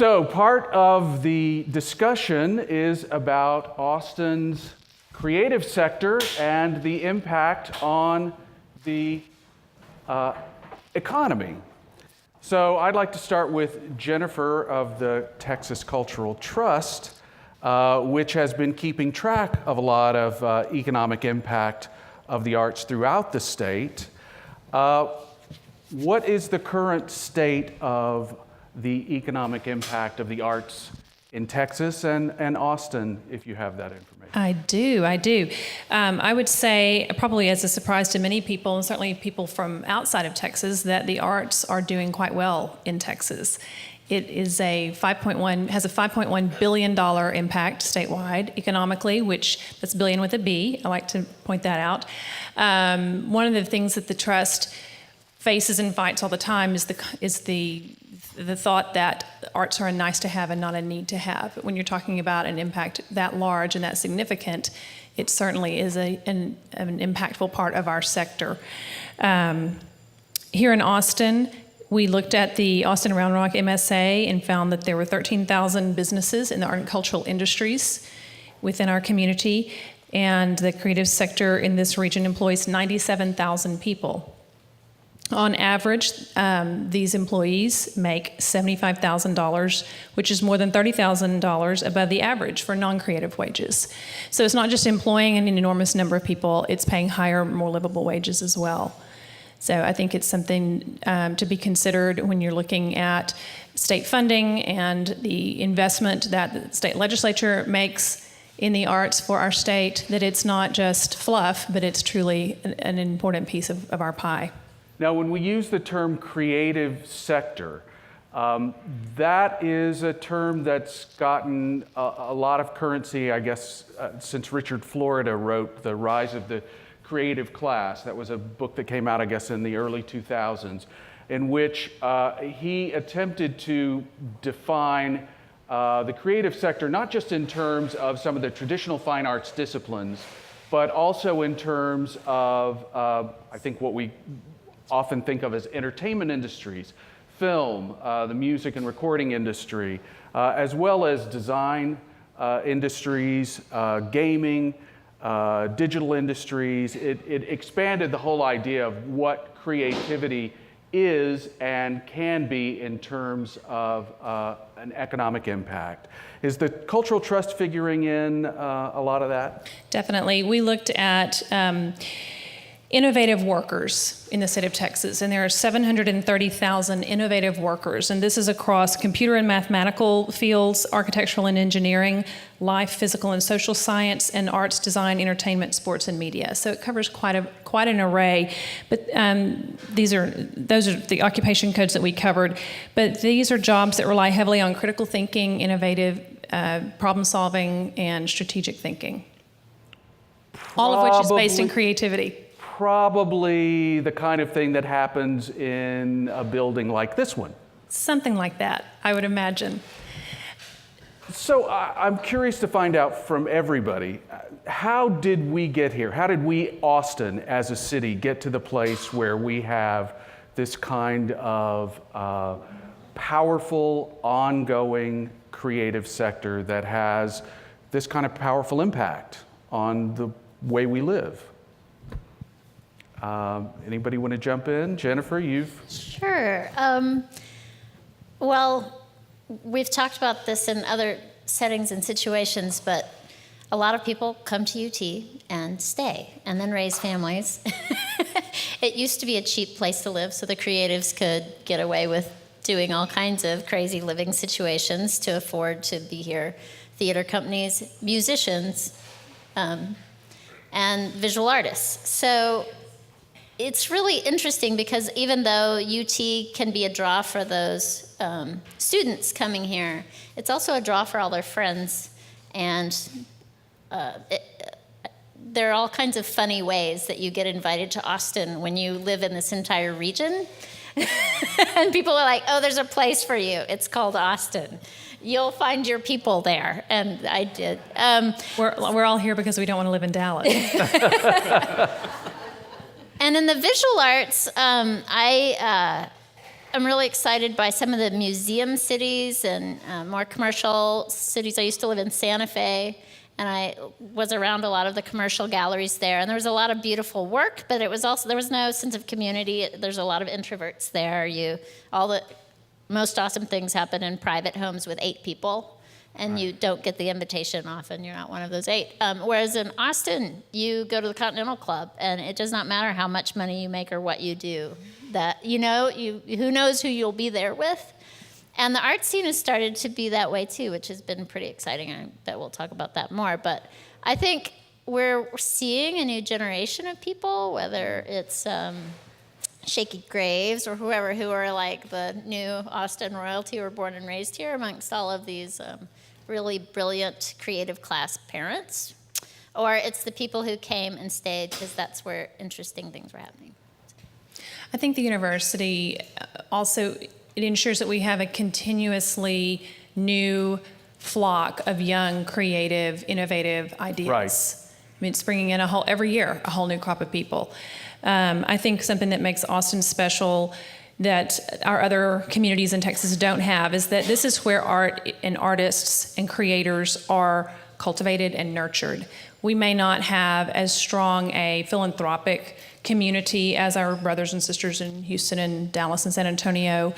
So part of the discussion is about Austin's creative sector and the impact on the economy. So I'd like to start with Jennifer of the Texas Cultural Trust, which has been keeping track of a lot of economic impact of the arts throughout the state. What is the current state of the economic impact of the arts in Texas and Austin, if you have that information? I do. I would say, probably as a surprise to many people, and certainly people from outside of Texas, that the arts are doing quite well in Texas. It is has a $5.1 billion impact statewide economically, that's billion with a B. I like to point that out. One of the things that the trust faces and fights all the time is the thought that arts are a nice to have and not a need to have. But when you're talking about an impact that large and that significant, it certainly is an impactful part of our sector. Here in Austin, we looked at the Austin Round Rock MSA and found that there were 13,000 businesses in the art and cultural industries within our community, and the creative sector in this region employs 97,000 people. On average, these employees make $75,000, which is more than $30,000 above the average for non-creative wages. So it's not just employing an enormous number of people, it's paying higher, more livable wages as well. So I think it's something to be considered when you're looking at state funding and the investment that the state legislature makes in the arts for our state, that it's not just fluff, but it's truly an important piece of our pie. Now, when we use the term creative sector, that is a term that's gotten a lot of currency, I guess, since Richard Florida wrote The Rise of the Creative Class. That was a book that came out, I guess, in the early 2000s, in which he attempted to define the creative sector, not just in terms of some of the traditional fine arts disciplines, but also in terms of, I think, what we often think of as entertainment industries, film, the music and recording industry, as well as design industries, gaming, digital industries. It expanded the whole idea of what creativity is and can be in terms of an economic impact. Is the Cultural Trust figuring in a lot of that? Definitely. We looked at innovative workers in the state of Texas, and there are 730,000 innovative workers, and this is across computer and mathematical fields, architectural and engineering, life, physical and social science, and arts, design, entertainment, sports, and media. So it covers quite an array. But those are the occupation codes that we covered. But these are jobs that rely heavily on critical thinking, innovative problem solving, and strategic thinking. All of which is based in creativity. Probably the kind of thing that happens in a building like this one. Something like that, I would imagine. So I'm curious to find out from everybody, how did we get here? How did we, Austin, as a city, get to the place where we have this kind of powerful, ongoing creative sector that has this kind of powerful impact on the way we live? Anybody want to jump in? Jennifer, you've... Sure. Well, we've talked about this in other settings and situations, but a lot of people come to UT and stay and then raise families. It used to be a cheap place to live, so the creatives could get away with doing all kinds of crazy living situations to afford to be here. Theater companies, musicians, and visual artists. So it's really interesting because even though UT can be a draw for those students coming here, it's also a draw for all their friends. And there are all kinds of funny ways that you get invited to Austin when you live in this entire region. And people are like, oh, there's a place for you. It's called Austin. You'll find your people there. And I did. We're all here because we don't want to live in Dallas. And in the visual arts, I I'm really excited by some of the museum cities and more commercial cities. I used to live in Santa Fe, and I was around a lot of the commercial galleries there. And there was a lot of beautiful work, but it was also, there was no sense of community. There's a lot of introverts there. All the most awesome things happen in private homes with 8 people. And you don't get the invitation often. You're not one of those 8. Whereas in Austin, you go to the Continental Club, and it does not matter how much money you make or what you do. That who knows who you'll be there with. And the art scene has started to be that way too, which has been pretty exciting. I bet we'll talk about that more. But I think we're seeing a new generation of people, whether it's Shaky Graves or whoever, who are like the new Austin royalty, who were born and raised here, amongst all of these really brilliant creative class parents. Or it's the people who came and stayed because that's where interesting things were happening. I think the university also, it ensures that we have a continuously new flock of young, creative, innovative ideas. Right. I mean, it's bringing in every year, a whole new crop of people. I think something that makes Austin special that our other communities in Texas don't have is that this is where art and artists and creators are cultivated and nurtured. We may not have as strong a philanthropic community as our brothers and sisters in Houston and Dallas and San Antonio.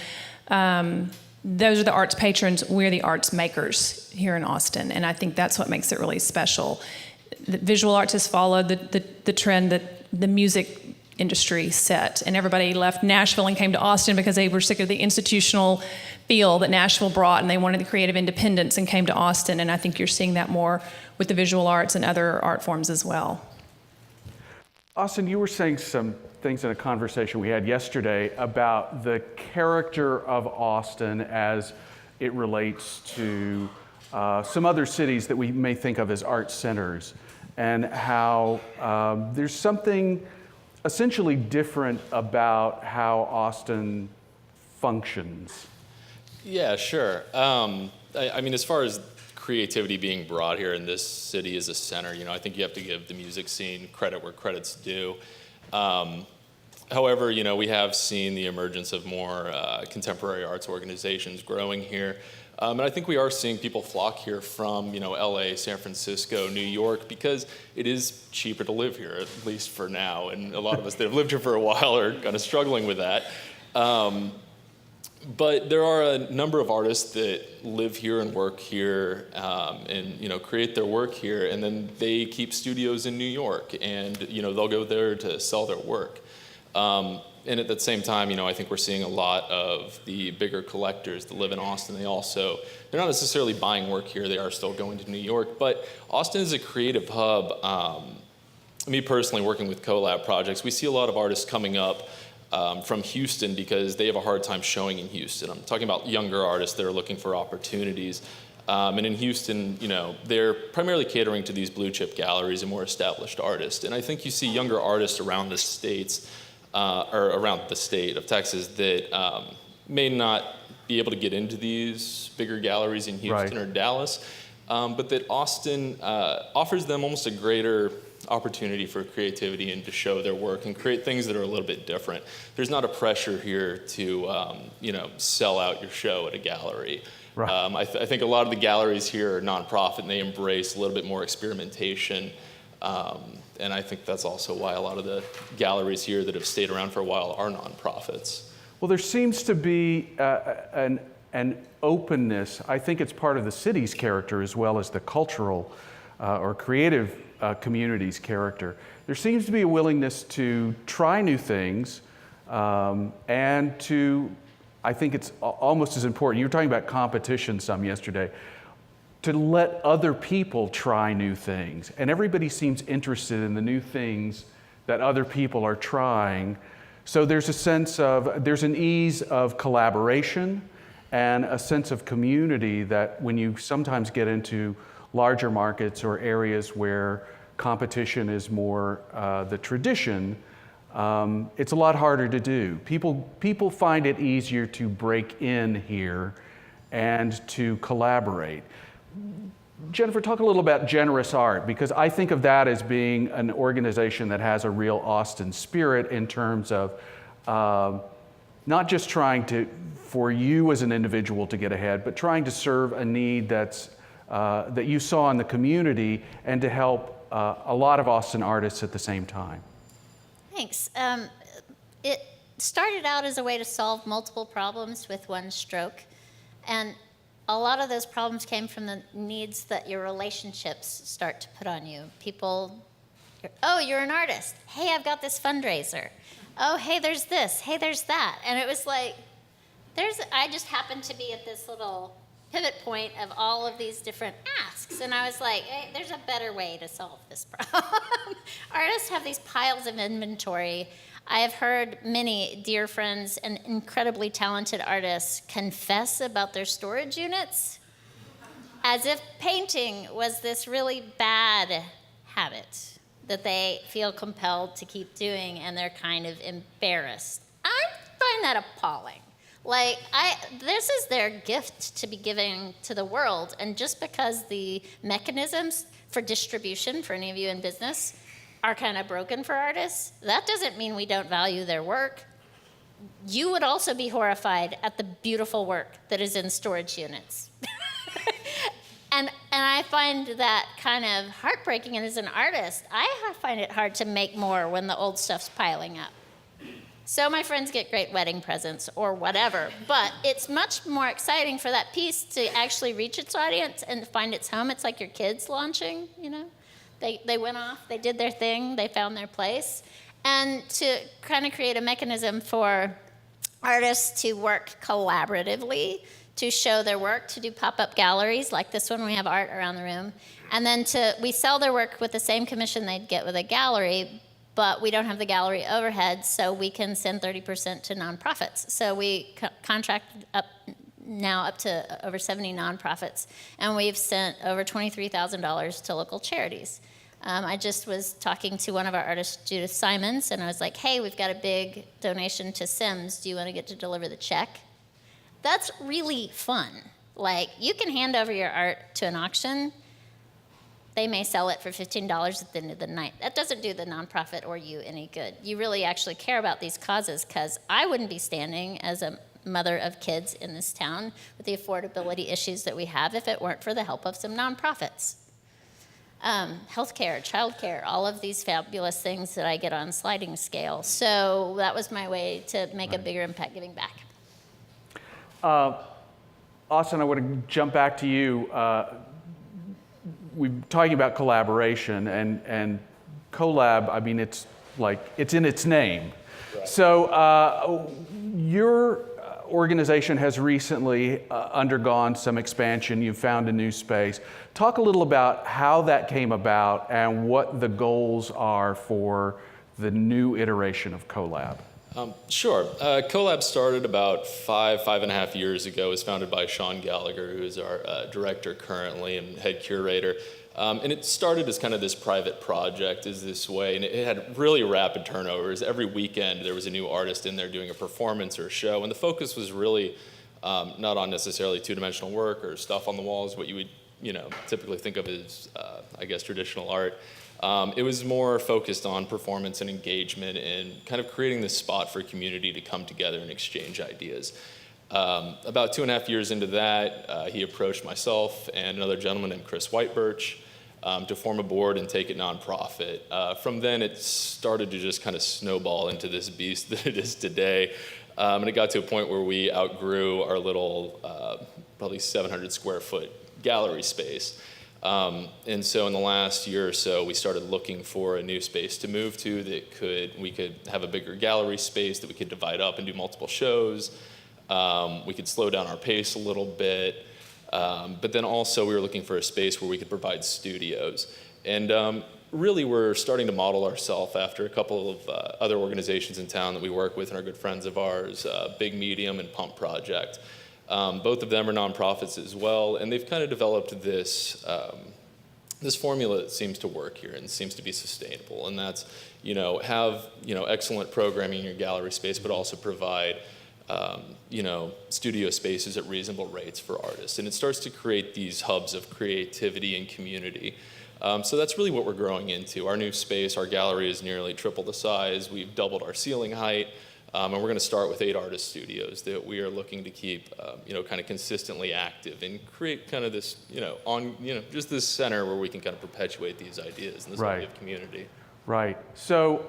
Those are the arts patrons. We're the arts makers here in Austin, and I think that's what makes it really special. The visual arts has followed the trend that the music industry set, and everybody left Nashville and came to Austin because they were sick of the institutional feel that Nashville brought, and they wanted the creative independence and came to Austin. And I think you're seeing that more with the visual arts and other art forms as well. Austin, you were saying some things in a conversation we had yesterday about the character of Austin as it relates to some other cities that we may think of as art centers, and how there's something essentially different about how Austin functions. Yeah, sure. I mean, as far as creativity being brought here in this city as a center, I think you have to give the music scene credit where credit's due. However, we have seen the emergence of more contemporary arts organizations growing here. And I think we are seeing people flock here from, LA, San Francisco, New York, because it is cheaper to live here, at least for now. And a lot of us that have lived here for a while are kind of struggling with that. But there are a number of artists that live here and work here, and create their work here, and then they keep studios in New York, and they'll go there to sell their work. And at the same time, I think we're seeing a lot of the bigger collectors that live in Austin. They're not necessarily buying work here. They are still going to New York. But Austin is a creative hub. Me personally, working with collab projects, we see a lot of artists coming up from Houston because they have a hard time showing in Houston. I'm talking about younger artists that are looking for opportunities. And in Houston, they're primarily catering to these blue chip galleries and more established artists. And I think you see younger artists around the states, or around the state of Texas, that may not be able to get into these bigger galleries in Houston or Dallas, but that Austin offers them almost a greater opportunity for creativity and to show their work and create things that are a little bit different. There's not a pressure here to sell out your show at a gallery. Right. I think a lot of the galleries here are nonprofit, and they embrace a little bit more experimentation. And I think that's also why a lot of the galleries here that have stayed around for a while are nonprofits. Well, there seems to be an openness. I think it's part of the city's character as well as the cultural or creative community's character. There seems to be a willingness to try new things and to, I think it's almost as important, you were talking about competition some yesterday, to let other people try new things. And everybody seems interested in the new things that other people are trying. So there's a sense of, there's an ease of collaboration and a sense of community that when you sometimes get into larger markets or areas where competition is more the tradition, it's a lot harder to do. People find it easier to break in here and to collaborate. Jennifer, talk a little about Generous Art, because I think of that as being an organization that has a real Austin spirit in terms of not just trying for you as an individual to get ahead, but trying to serve a need that you saw in the community and to help a lot of Austin artists at the same time. Thanks. It started out as a way to solve multiple problems with one stroke. And a lot of those problems came from the needs that your relationships start to put on you. People, oh, you're an artist. Hey, I've got this fundraiser. Oh, hey, there's this. Hey, there's that. And it was like, I just happened to be at this little pivot point of all of these different asks. And I was like, hey, there's a better way to solve this problem. Artists have these piles of inventory. I have heard many dear friends and incredibly talented artists confess about their storage units as if painting was this really bad habit that they feel compelled to keep doing, and they're kind of embarrassed. I find that appalling. Like, this is their gift to be giving to the world, and just because the mechanisms for distribution for any of you in business are kind of broken for artists, that doesn't mean we don't value their work. You would also be horrified at the beautiful work that is in storage units. And I find that kind of heartbreaking, and as an artist, I find it hard to make more when the old stuff's piling up. So my friends get great wedding presents or whatever, but it's much more exciting for that piece to actually reach its audience and find its home. It's like your kids launching, you know? They went off, they did their thing, they found their place. And to kind of create a mechanism for artists to work collaboratively, to show their work, to do pop-up galleries like this one, we have art around the room. And then we sell their work with the same commission they'd get with a gallery, but we don't have the gallery overhead, so we can send 30% to nonprofits. So we contract up to over 70 nonprofits, and we've sent over $23,000 to local charities. I just was talking to one of our artists, Judith Simons, and I was like, hey, we've got a big donation to Sims. Do you want to get to deliver the check? That's really fun. Like, you can hand over your art to an auction. They may sell it for $15 at the end of the night. That doesn't do the nonprofit or you any good. You really actually care about these causes, because I wouldn't be standing as a mother of kids in this town with the affordability issues that we have if it weren't for the help of some nonprofits. Healthcare, childcare, all of these fabulous things that I get on sliding scale. So that was my way to make a bigger impact giving back. Austin, I want to jump back to you. We're talking about collaboration, and collab, I mean, it's in its name. Right. So your organization has recently undergone some expansion. You've found a new space. Talk a little about how that came about and what the goals are for the new iteration of Collab. Sure. Collab started about 5.5 years ago. It was founded by Sean Gallagher, who is our director currently and head curator. And it started as kind of this private project is this way, and it had really rapid turnovers. Every weekend there was a new artist in there doing a performance or a show, and the focus was really not on necessarily two-dimensional work or stuff on the walls, what you would typically think of as, I guess, traditional art. It was more focused on performance and engagement and kind of creating this spot for community to come together and exchange ideas. About 2.5 years into that, he approached myself and another gentleman named Chris Whitebirch to form a board and take it nonprofit. From then, it started to just kind of snowball into this beast that it is today. And it got to a point where we outgrew our little, probably 700 square foot gallery space. And so in the last year or so, we started looking for a new space to move to that we could have a bigger gallery space that we could divide up and do multiple shows. We could slow down our pace a little bit. But then also we were looking for a space where we could provide studios. And really we're starting to model ourselves after a couple of other organizations in town that we work with and are good friends of ours, Big Medium and Pump Project. Both of them are nonprofits as well, and they've kind of developed this this formula that seems to work here and seems to be sustainable. And that's, have excellent programming in your gallery space, but also provide studio spaces at reasonable rates for artists. And it starts to create these hubs of creativity and community. So that's really what we're growing into. Our new space, our gallery is nearly triple the size. We've doubled our ceiling height. And we're going to start with 8 artist studios that we are looking to keep, kind of consistently active and create kind of this, just this center where we can kind of perpetuate these ideas and this idea of community. Right. So,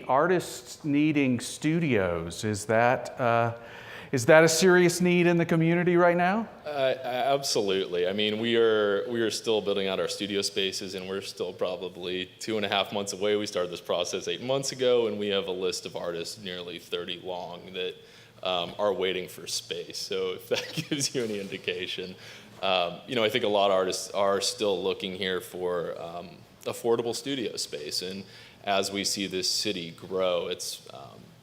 artists needing studios, is that a serious need in the community right now? Absolutely. I mean, we are still building out our studio spaces, and we're still probably 2.5 months away. We started this process 8 months ago, and we have a list of artists nearly 30 long that are waiting for space. So if that gives you any indication, I think a lot of artists are still looking here for affordable studio space, and as we see this city grow, it's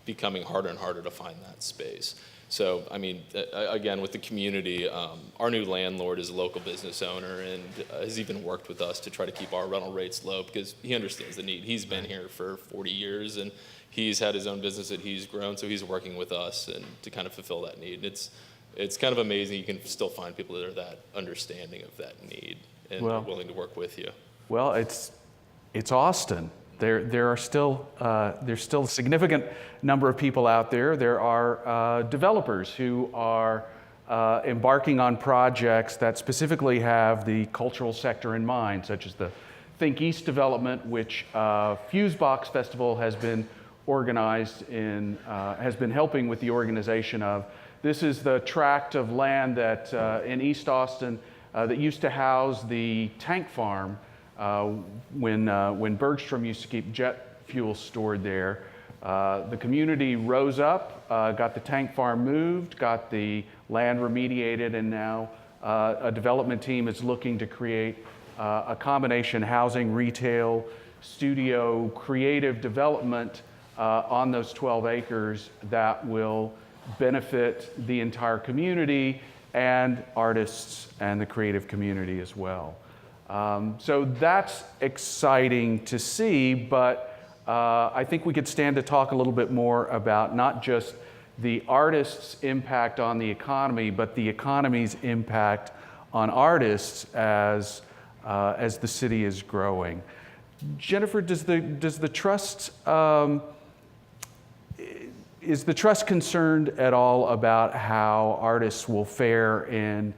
becoming harder and harder to find that space. So, I mean, again, with the community, our new landlord is a local business owner and has even worked with us to try to keep our rental rates low because he understands the need. He's been here for 40 years and he's had his own business that he's grown, so he's working with us and to kind of fulfill that need. And it's kind of amazing you can still find people that are that understanding of that need and are willing to work with you. Well, it's Austin. There's still a significant number of people out there. There are developers who are embarking on projects that specifically have the cultural sector in mind, such as the Think East development, which Fusebox Festival has been has been helping with the organization of. This is the tract of land that in East Austin that used to house the tank farm. When Bergstrom used to keep jet fuel stored there, the community rose up, got the tank farm moved, got the land remediated, and now a development team is looking to create a combination housing, retail, studio, creative development on those 12 acres that will benefit the entire community and artists and the creative community as well. So that's exciting to see, but I think we could stand to talk a little bit more about not just the artists' impact on the economy, but the economy's impact on artists as the city is growing. Jennifer, does the trust is the trust concerned at all about how artists will fare in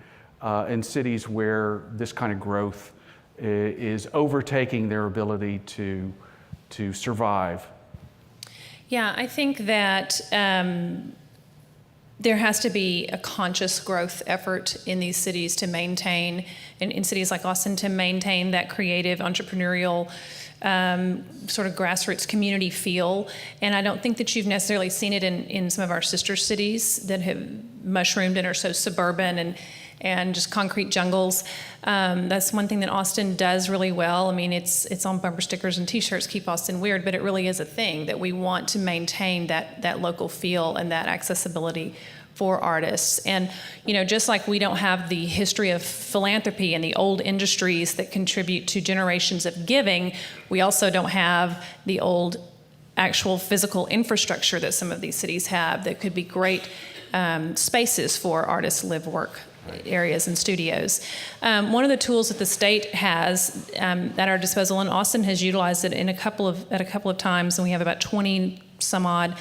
cities where this kind of growth is overtaking their ability to survive? Yeah, I think that there has to be a conscious growth effort in these cities to maintain, in cities like Austin, to maintain that creative, entrepreneurial, sort of grassroots community feel. And I don't think that you've necessarily seen it in some of our sister cities that have mushroomed and are so suburban and just concrete jungles. That's one thing that Austin does really well. I mean, it's on bumper stickers and t-shirts, Keep Austin Weird, but it really is a thing that we want to maintain that local feel and that accessibility for artists. And, just like we don't have the history of philanthropy and the old industries that contribute to generations of giving, we also don't have the old actual physical infrastructure that some of these cities have that could be great spaces for artists to live, work, areas and studios. One of the tools that the state has at our disposal, and Austin has utilized it at a couple of times, and we have about 20 some odd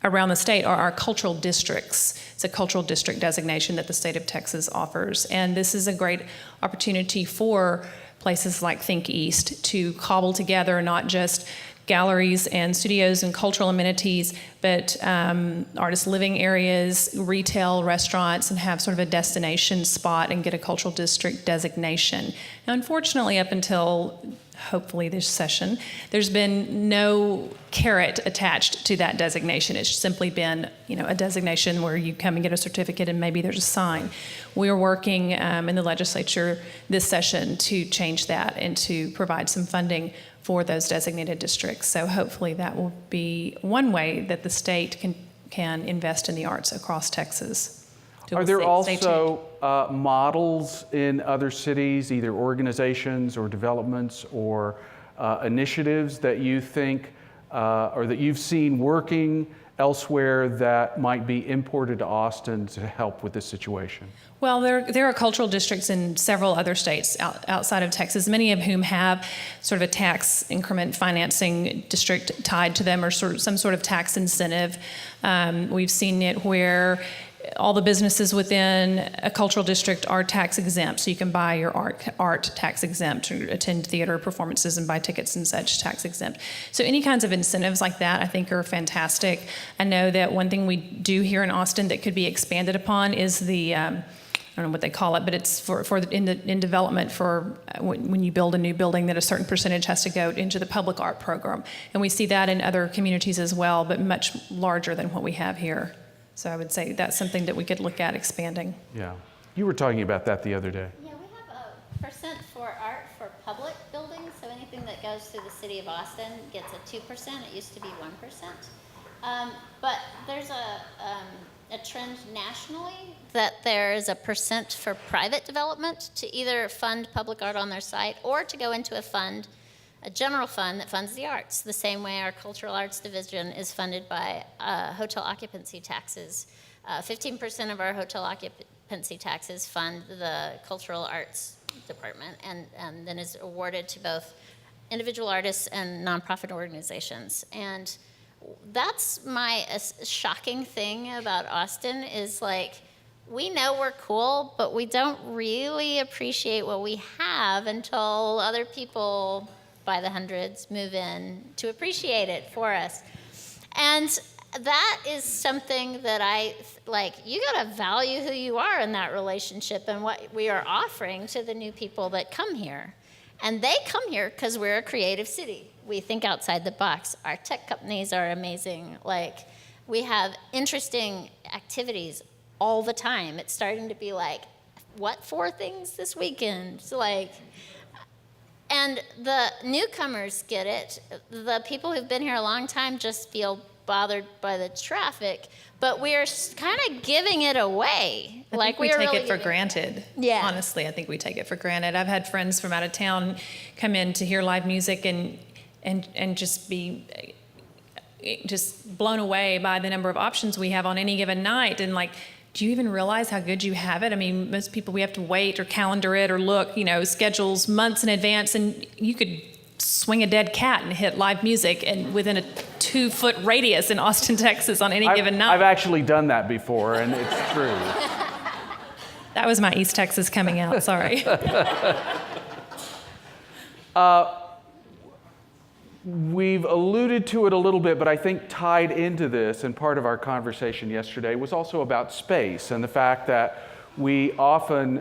around the state, are our cultural districts. It's a cultural district designation that the state of Texas offers, and this is a great opportunity for places like Think East to cobble together not just galleries and studios and cultural amenities, but artist living areas, retail, restaurants, and have sort of a destination spot and get a cultural district designation. Now, unfortunately, up until hopefully this session, there's been no carrot attached to that designation. It's simply been, a designation where you come and get a certificate and maybe there's a sign. We're working in the legislature this session to change that and to provide some funding for those designated districts. So hopefully that will be one way that the state can invest in the arts across Texas. Are there also models in other cities, either organizations or developments or initiatives that you think or that you've seen working elsewhere that might be imported to Austin to help with this situation? Well, there are cultural districts in several other states outside of Texas, many of whom have sort of a tax increment financing district tied to them, or some sort of tax incentive. We've seen it where all the businesses within a cultural district are tax exempt, so you can buy your art tax exempt, or attend theater performances and buy tickets and such tax exempt. So any kinds of incentives like that I think are fantastic. I know that one thing we do here in Austin that could be expanded upon is the I don't know what they call it, but it's in development for when you build a new building, that a certain percentage has to go into the public art program. And we see that in other communities as well, but much larger than what we have here. So I would say that's something that we could look at expanding. Yeah. You were talking about that the other day. Yeah, we have a percent for art for public buildings, so anything that goes through the city of Austin gets a 2%. It used to be 1%. But there's a trend nationally that there is a percent for private development to either fund public art on their site or to go into a general fund that funds the arts, the same way our cultural arts division is funded by hotel occupancy taxes. 15% of our hotel occupancy taxes fund the cultural arts department, and then is awarded to both individual artists and nonprofit organizations. And that's my shocking thing about Austin is, like, we know we're cool, but we don't really appreciate what we have until other people by the hundreds move in to appreciate it for us. And that is something that you gotta value who you are in that relationship and what we are offering to the new people that come here. And they come here because we're a creative city. We think outside the box. Our tech companies are amazing. Like, we have interesting activities all the time. It's starting to be like, what 4 things this weekend? So and the newcomers get it. The people who've been here a long time just feel bothered by the traffic, but we're kind of giving it away. I think we take it for granted. Yeah. Honestly, I think we take it for granted. I've had friends from out of town come in to hear live music and just be just blown away by the number of options we have on any given night. And do you even realize how good you have it? I mean, most people, we have to wait or calendar it or look, schedules months in advance, and you could swing a dead cat and hit live music and within a 2-foot radius in Austin, Texas on any given night. I've actually done that before, and it's true. That was my East Texas coming out, sorry. We've alluded to it a little bit, but I think tied into this, and part of our conversation yesterday, was also about space and the fact that we often,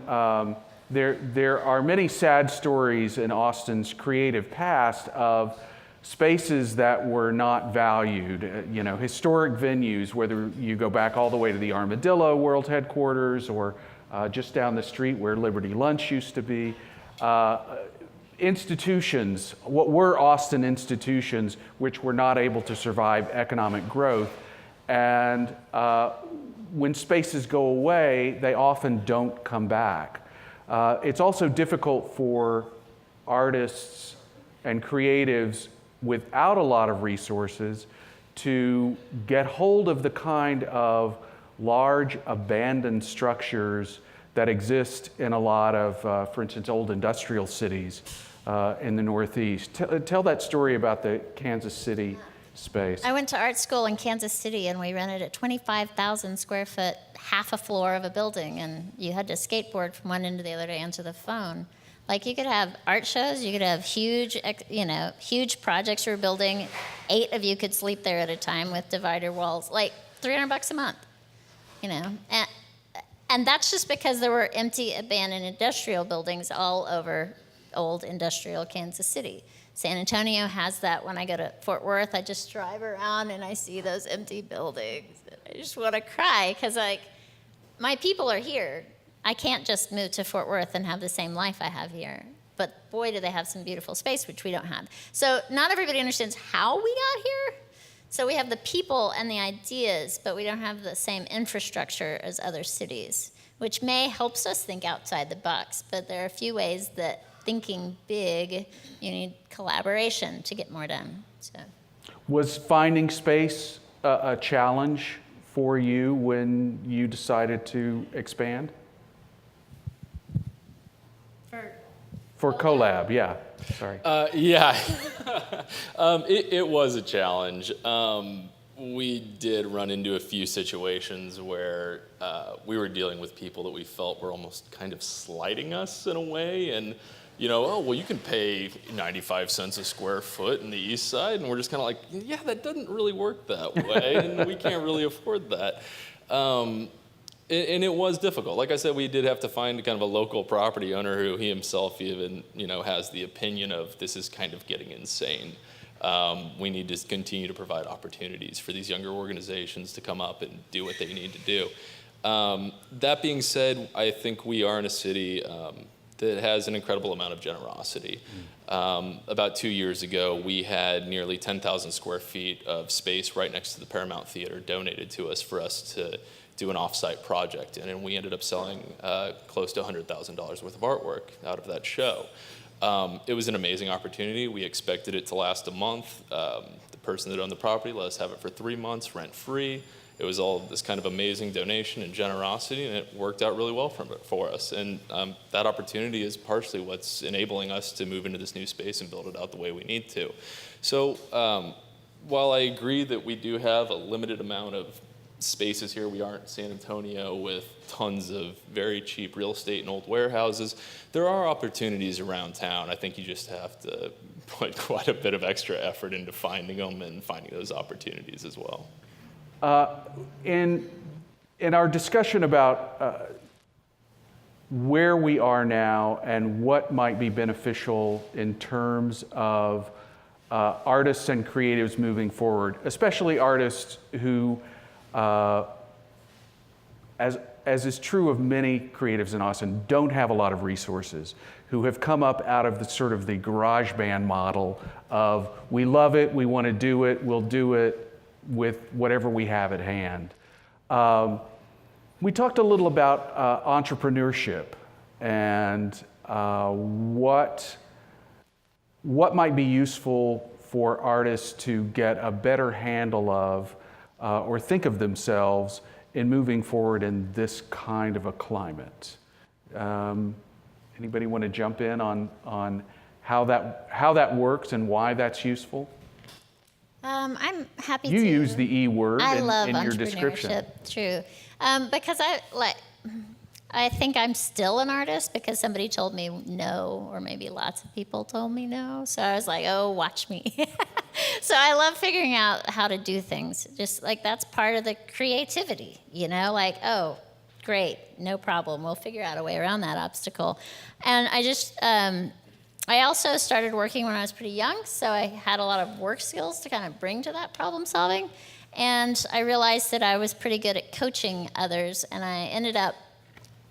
there are many sad stories in Austin's creative past of spaces that were not valued. Historic venues, whether you go back all the way to the Armadillo World Headquarters or just down the street where Liberty Lunch used to be. Institutions, what were Austin institutions, which were not able to survive economic growth. And when spaces go away, they often don't come back. It's also difficult for artists and creatives without a lot of resources to get hold of the kind of large abandoned structures that exist in a lot of, for instance, old industrial cities in the Northeast. Tell that story about the Kansas City space. I went to art school in Kansas City, and we rented a 25,000 square foot, half a floor of a building, and you had to skateboard from one end to the other to answer the phone. You could have art shows, you could have huge projects you were building. 8 of you could sleep there at a time with divider walls, $300 a month, And that's just because there were empty, abandoned industrial buildings all over old industrial Kansas City. San Antonio has that. When I go to Fort Worth, I just drive around and I see those empty buildings. I just want to cry because, my people are here. I can't just move to Fort Worth and have the same life I have here. But boy, do they have some beautiful space, which we don't have. So not everybody understands how we got here. So we have the people and the ideas, but we don't have the same infrastructure as other cities, which helps us think outside the box. But there are a few ways that thinking big, you need collaboration to get more done. So. Was finding space a challenge for you when you decided to expand? For Collab, yeah. Sorry. Yeah, it was a challenge. We did run into a few situations where we were dealing with people that we felt were almost kind of slighting us in a way, and oh, well, you can pay 95 cents a square foot in the east side, and we're just kind of like, yeah, that doesn't really work that way, and we can't really afford that. And it was difficult. Like I said, we did have to find kind of a local property owner who he himself even, has the opinion of this is kind of getting insane. We need to continue to provide opportunities for these younger organizations to come up and do what they need to do. That being said, I think we are in a city that has an incredible amount of generosity. About 2 years ago, we had nearly 10,000 square feet of space right next to the Paramount Theater donated to us for us to do an off-site project, and we ended up selling close to $100,000 worth of artwork out of that show. It was an amazing opportunity. We expected it to last a month. The person that owned the property let us have it for 3 months, rent-free. It was all this kind of amazing donation and generosity, and it worked out really well for us. And that opportunity is partially what's enabling us to move into this new space and build it out the way we need to. So while I agree that we do have a limited amount of spaces here, we aren't San Antonio with tons of very cheap real estate and old warehouses. There are opportunities around town. I think you just have to put quite a bit of extra effort into finding them and finding those opportunities as well. In our discussion about where we are now and what might be beneficial in terms of artists and creatives moving forward, especially artists who as is true of many creatives in Austin, don't have a lot of resources, who have come up out of the sort of the garage band model of we love it, we want to do it, we'll do it with whatever we have at hand. We talked a little about entrepreneurship and what might be useful for artists to get a better handle of or think of themselves in moving forward in this kind of a climate. Anybody want to jump in on how that works and why that's useful? I'm happy You to. use the E word I in love your entrepreneurship, description. true. Because I think I'm still an artist because somebody told me no, or maybe lots of people told me no. So I was like, oh, watch me. So I love figuring out how to do things. Just like that's part of the creativity, like, oh, great, no problem. We'll figure out a way around that obstacle. And I also started working when I was pretty young, so I had a lot of work skills to kind of bring to that problem solving. And I realized that I was pretty good at coaching others, and I ended up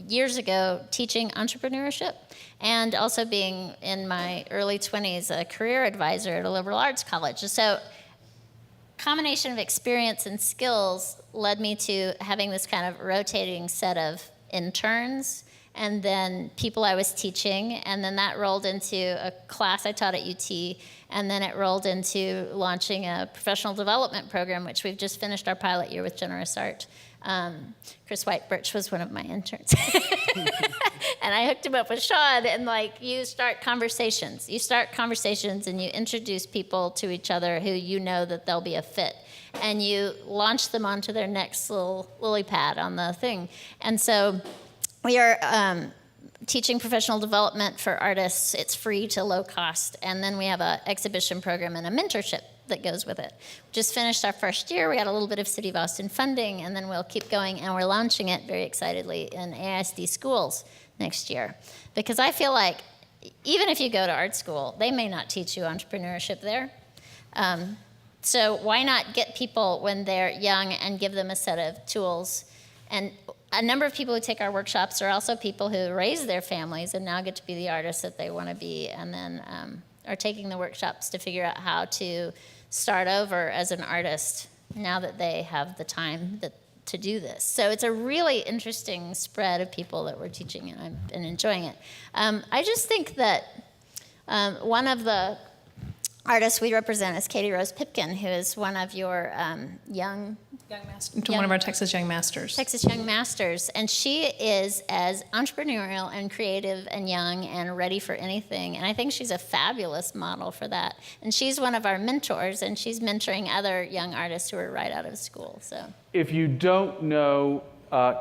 years ago teaching entrepreneurship and also being in my early 20s a career advisor at a liberal arts college. So combination of experience and skills led me to having this kind of rotating set of interns and then people I was teaching, and then that rolled into a class I taught at UT, and then it rolled into launching a professional development program, which we've just finished our pilot year with Generous Art. Chris White Birch was one of my interns. And I hooked him up with Sean, and you start conversations. You start conversations and you introduce people to each other who you know that they'll be a fit. And you launch them onto their next little lily pad on the thing. And so we are teaching professional development for artists. It's free to low cost. And then we have an exhibition program and a mentorship that goes with it. Just finished our first year. We got a little bit of City of Austin funding, and then we'll keep going, and we're launching it very excitedly in AISD schools next year. Because I feel like even if you go to art school, they may not teach you entrepreneurship there. So why not get people when they're young and give them a set of tools? And a number of people who take our workshops are also people who raise their families and now get to be the artists that they want to be, and then are taking the workshops to figure out how to start over as an artist now that they have the time to do this. So it's a really interesting spread of people that we're teaching, and I've been enjoying it. I just think that one of the artist we represent is Katie Rose Pipkin, who is one of your young One of our Texas Young Masters. Texas Young Masters, and she is as entrepreneurial and creative and young and ready for anything, and I think she's a fabulous model for that. And she's one of our mentors, and she's mentoring other young artists who are right out of school. So, If you don't know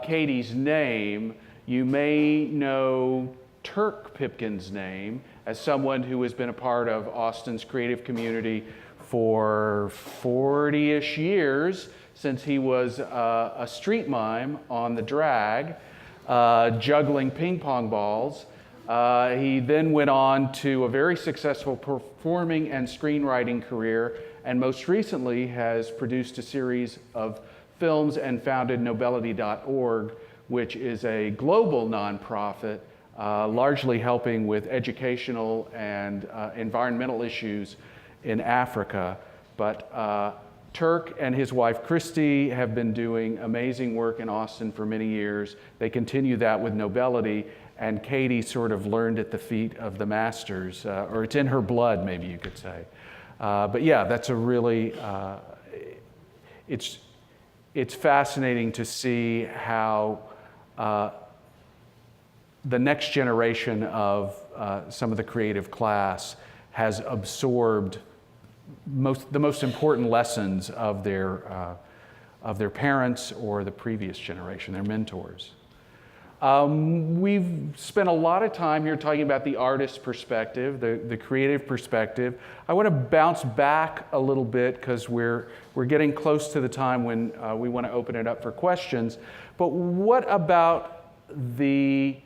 Katie's name, you may know Turk Pipkin's name as someone who has been a part of Austin's creative community for 40-ish years, since he was a street mime on the drag, juggling ping pong balls. He then went on to a very successful performing and screenwriting career, and most recently has produced a series of films and founded Nobelity.org, which is a global nonprofit largely helping with educational and environmental issues in Africa. But Turk and his wife Christy have been doing amazing work in Austin for many years. They continue that with Nobelity, and Katie sort of learned at the feet of the masters, or it's in her blood, maybe you could say. But yeah, that's a really, it's fascinating to see how the next generation of some of the creative class has absorbed the most important lessons of their parents or the previous generation, their mentors. We've spent a lot of time here talking about the artist perspective, the creative perspective. I want to bounce back a little bit because we're getting close to the time when we want to open it up for questions. But what about the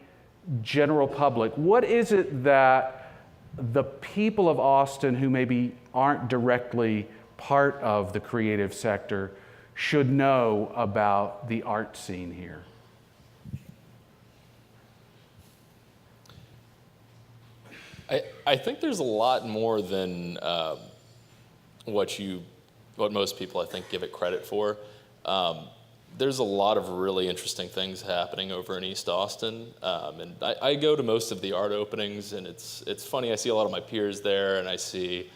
general public? What is it that the people of Austin who maybe aren't directly part of the creative sector should know about the art scene here? I think there's a lot more than what most people, I think, give it credit for. There's a lot of really interesting things happening over in East Austin, and I go to most of the art openings, and it's funny. I see a lot of my peers there, and I see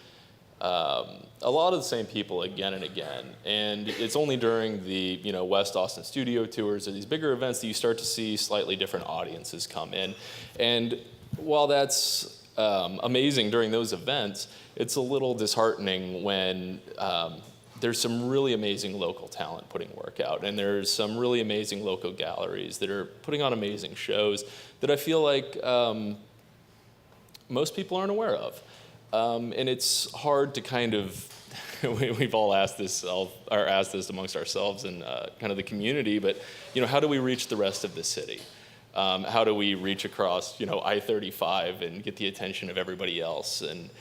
a lot of the same people again and again. And it's only during the West Austin studio tours or these bigger events that you start to see slightly different audiences come in. And while that's amazing during those events, it's a little disheartening when there's some really amazing local talent putting work out, and there's some really amazing local galleries that are putting on amazing shows that I feel like most people aren't aware of. And it's hard to kind of, we've all asked this amongst ourselves and kind of the community, but how do we reach the rest of the city? How do we reach across I-35 and get the attention of everybody else? And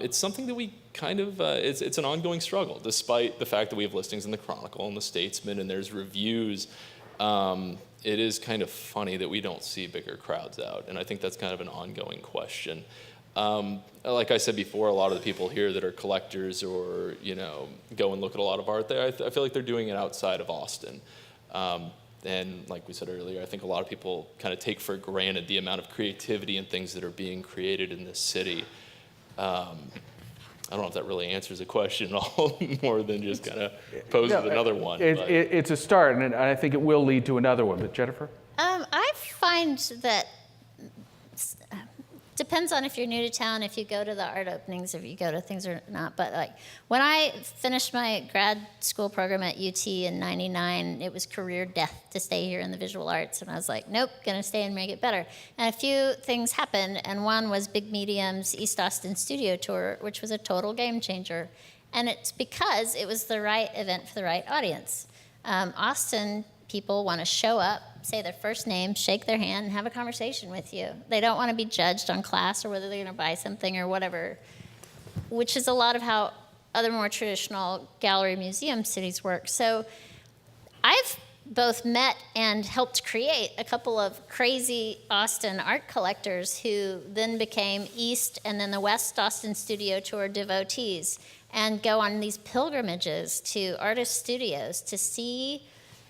it's something that we kind of, it's an ongoing struggle, despite the fact that we have listings in the Chronicle and the Statesman and there's reviews. It is kind of funny that we don't see bigger crowds out, and I think that's kind of an ongoing question. Like I said before, a lot of the people here that are collectors or go and look at a lot of art there, I feel like they're doing it outside of Austin. And like we said earlier, I think a lot of people kind of take for granted the amount of creativity and things that are being created in this city. I don't know if that really answers the question at all, more than just kind of poses another one. It's a start, and I think it will lead to another one. But Jennifer? I find that depends on if you're new to town, if you go to the art openings, if you go to things or not. But like when I finished my grad school program at UT in '99, it was career death to stay here in the visual arts. And I was like, nope, gonna stay and make it better. And a few things happened, and one was Big Medium's East Austin studio tour, which was a total game changer. And it's because it was the right event for the right audience. Austin people want to show up, say their first name, shake their hand, and have a conversation with you. They don't want to be judged on class or whether they're going to buy something or whatever, which is a lot of how other more traditional gallery museum cities work. So I've both met and helped create a couple of crazy Austin art collectors who then became East and then the West Austin Studio Tour devotees and go on these pilgrimages to artist studios to see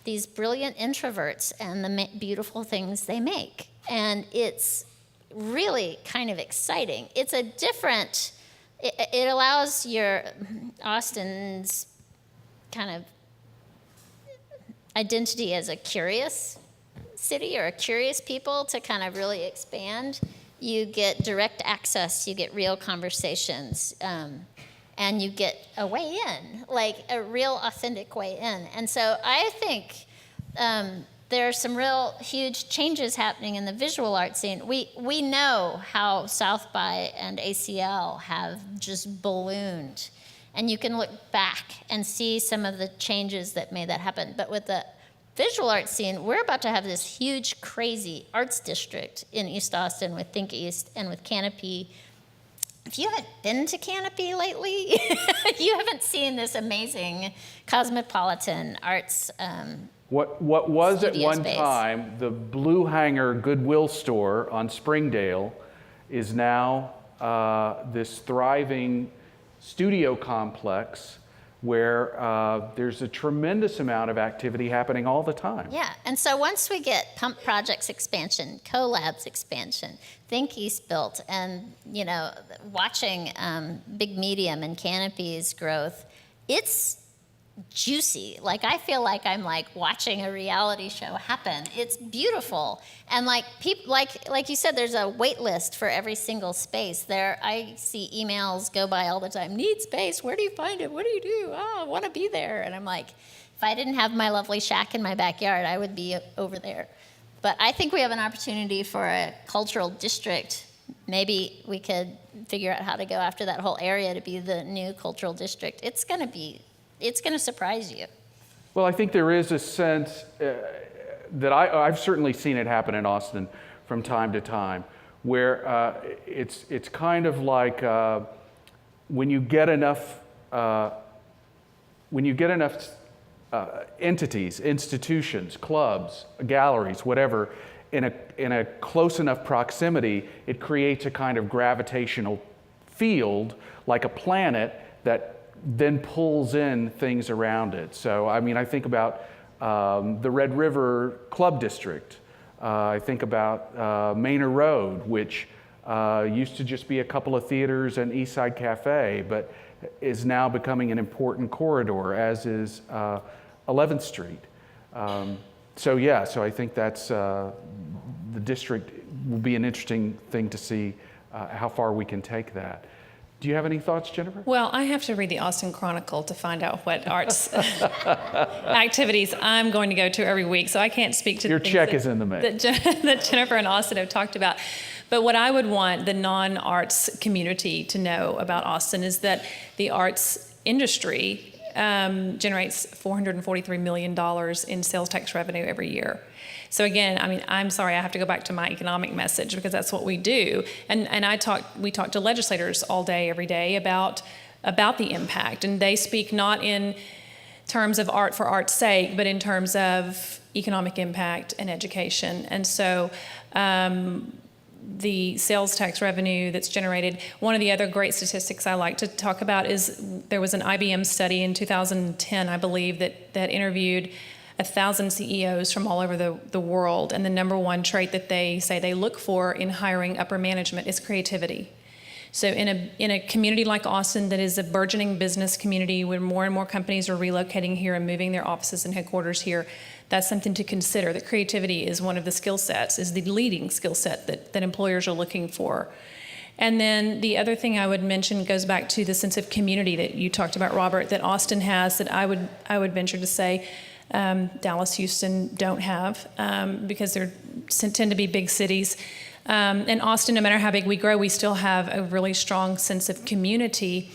these brilliant introverts and the beautiful things they make. And it's really kind of exciting. It's a different it allows your Austin's kind of identity as a curious city or a curious people to kind of really expand. You get direct access, you get real conversations, and you get a way in, like a real authentic way in. And so I think there are some real huge changes happening in the visual art scene. We know how South by and ACL have just ballooned. And you can look back and see some of the changes that made that happen. But with the visual art scene, we're about to have this huge, crazy arts district in East Austin with Think East and with Canopy. If you haven't been to Canopy lately, you haven't seen this amazing cosmopolitan arts What was at studio one space. time the Blue Hanger Goodwill store on Springdale is now this thriving studio complex where there's a tremendous amount of activity happening all the time. Yeah, and so once we get Pump Projects expansion, CoLabs expansion, Think East built, and watching Big Medium and Canopy's growth, it's juicy. Like I feel like I'm like watching a reality show happen. It's beautiful, and like people, like you said, there's a wait list for every single space. There, I see emails go by all the time. Need space? Where do you find it? What do you do? Oh, I want to be there. And I'm like, if I didn't have my lovely shack in my backyard, I would be over there. But I think we have an opportunity for a cultural district. Maybe we could figure out how to go after that whole area to be the new cultural district. It's going to surprise you. Well, I think there is a sense that I've certainly seen it happen in Austin from time to time, where it's kind of like when you get enough entities, institutions, clubs, galleries, whatever, in a close enough proximity, it creates a kind of gravitational field, like a planet that then pulls in things around it. So, I mean, I think about the Red River Club District. I think about Manor Road, which used to just be a couple of theaters and Eastside Cafe, but is now becoming an important corridor, as is 11th Street. So I think that's the district will be an interesting thing to see how far we can take that. Do you have any thoughts, Jennifer? Well, I have to read the Austin Chronicle to find out what arts activities I'm going to go to every week, so I can't speak to Your the things check is in the mail. that Jennifer and Austin have talked about. But what I would want the non-arts community to know about Austin is that the arts industry generates $443 million in sales tax revenue every year. So again, I mean, I'm sorry, I have to go back to my economic message because that's what we do. And we talk to legislators all day, every day about the impact. And they speak not in terms of art for art's sake, but in terms of economic impact and education. And so the sales tax revenue that's generated, one of the other great statistics I like to talk about is there was an IBM study in 2010, I believe, that interviewed 1,000 CEOs from all over the world, and the number one trait that they say they look for in hiring upper management is creativity. So in a community like Austin that is a burgeoning business community where more and more companies are relocating here and moving their offices and headquarters here, that's something to consider. That creativity is one of the skill sets, is the leading skill set that employers are looking for. And then the other thing I would mention goes back to the sense of community that you talked about, Robert, that Austin has, that I would venture to say Dallas, Houston don't have because they tend to be big cities. And Austin, no matter how big we grow, we still have a really strong sense of community.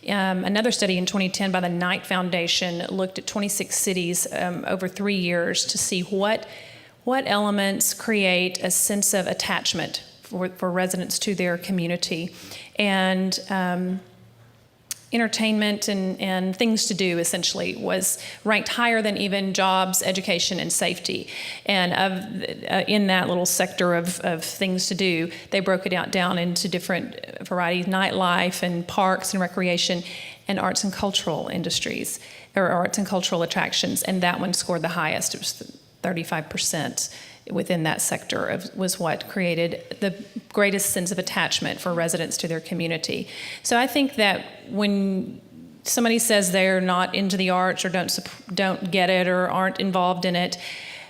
Another study in 2010 by the Knight Foundation looked at 26 cities over 3 years to see what elements create a sense of attachment for residents to their community. And entertainment and things to do essentially was ranked higher than even jobs, education, and safety. And in that little sector of things to do, they broke it down into different varieties: nightlife and parks and recreation and arts and cultural industries, or arts and cultural attractions. And that one scored the highest. It was 35% within that sector was what created the greatest sense of attachment for residents to their community. So I think that when somebody says they're not into the arts or don't get it or aren't involved in it,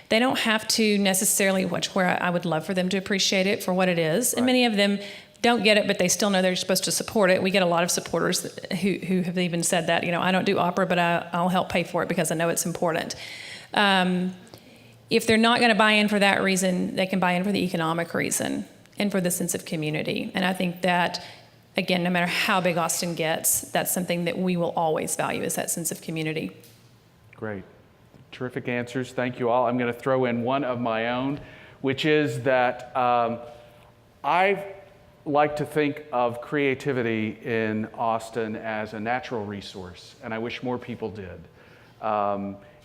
they don't have to necessarily, where I would love for them to appreciate it for what it is. And many of them don't get it, but they still know they're supposed to support it. We get a lot of supporters who have even said that, I don't do opera, but I'll help pay for it because I know it's important. If they're not going to buy in for that reason, they can buy in for the economic reason and for the sense of community. And I think that, again, no matter how big Austin gets, that's something that we will always value, is that sense of community. Great. Terrific answers. Thank you all. I'm going to throw in one of my own, which is that I like to think of creativity in Austin as a natural resource, and I wish more people did.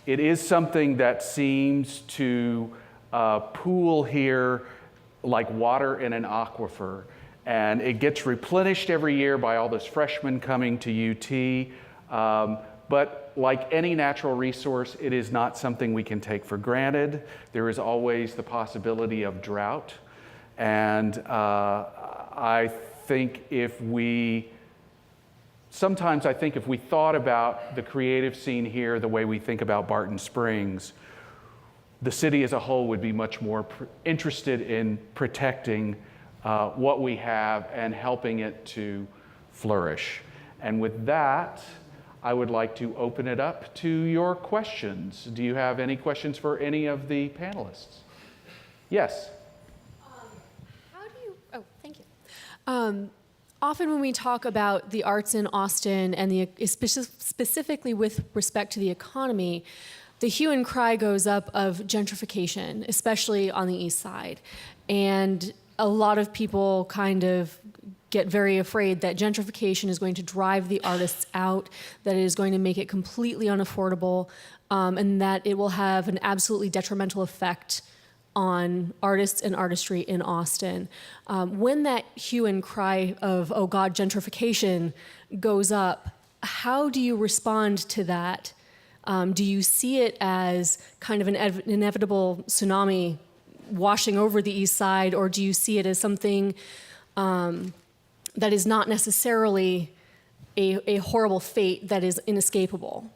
It is something that seems to pool here like water in an aquifer, and it gets replenished every year by all those freshmen coming to UT. But like any natural resource, it is not something we can take for granted. There is always the possibility of drought. And I think sometimes I think if we thought about the creative scene here the way we think about Barton Springs, the city as a whole would be much more interested in protecting what we have and helping it to flourish. And with that, I would like to open it up to your questions. Do you have any questions for any of the panelists? Yes. Thank you. Often when we talk about the arts in Austin and specifically with respect to the economy, the hue and cry goes up of gentrification, especially on the east side. And a lot of people kind of get very afraid that gentrification is going to drive the artists out, that it is going to make it completely unaffordable, and that it will have an absolutely detrimental effect on artists and artistry in Austin. When that hue and cry of, oh God, gentrification goes up, how do you respond to that? Do you see it as kind of an inevitable tsunami washing over the east side, or do you see it as something that is not necessarily a horrible fate that is inescapable?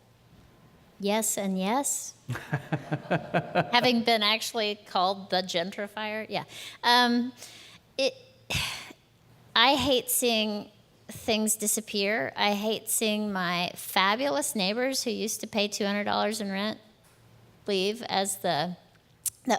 Yes and yes. Having been actually called the gentrifier, yeah. I hate seeing things disappear. I hate seeing my fabulous neighbors who used to pay $200 in rent leave as the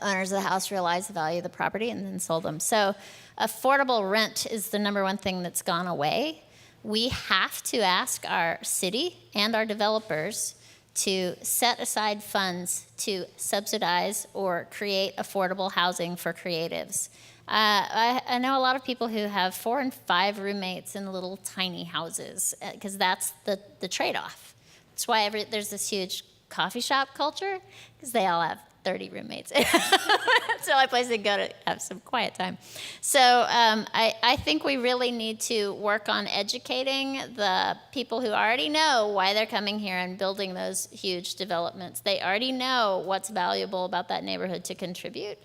owners of the house realized the value of the property and then sold them. So affordable rent is the number one thing that's gone away. We have to ask our city and our developers to set aside funds to subsidize or create affordable housing for creatives. I know a lot of people who have 4 and 5 roommates in little tiny houses because that's the trade-off. That's why there's this huge coffee shop culture, because they all have 30 roommates. It's the only place they go to have some quiet time. So I think we really need to work on educating the people who already know why they're coming here and building those huge developments. They already know what's valuable about that neighborhood to contribute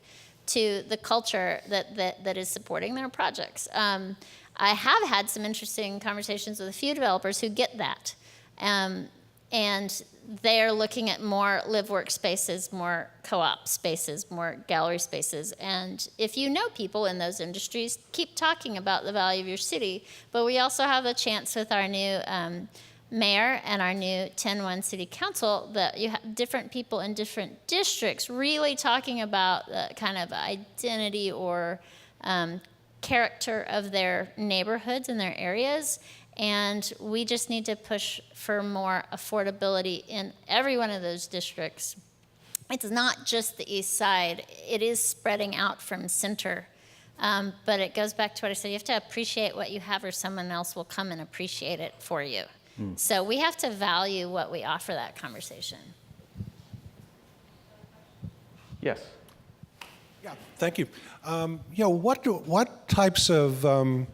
to the culture that is supporting their projects. I have had some interesting conversations with a few developers who get that. And they're looking at more live-work spaces, more co-op spaces, more gallery spaces. And if you know people in those industries, keep talking about the value of your city. But we also have a chance with our new mayor and our new 10-1 city council that you have different people in different districts really talking about the kind of identity or character of their neighborhoods and their areas. And we just need to push for more affordability in every one of those districts. It's not just the east side. It is spreading out from center. But it goes back to what I said. You have to appreciate what you have or someone else will come and appreciate it for you. So we have to value what we offer that conversation. Yes. Yeah, thank you. What types of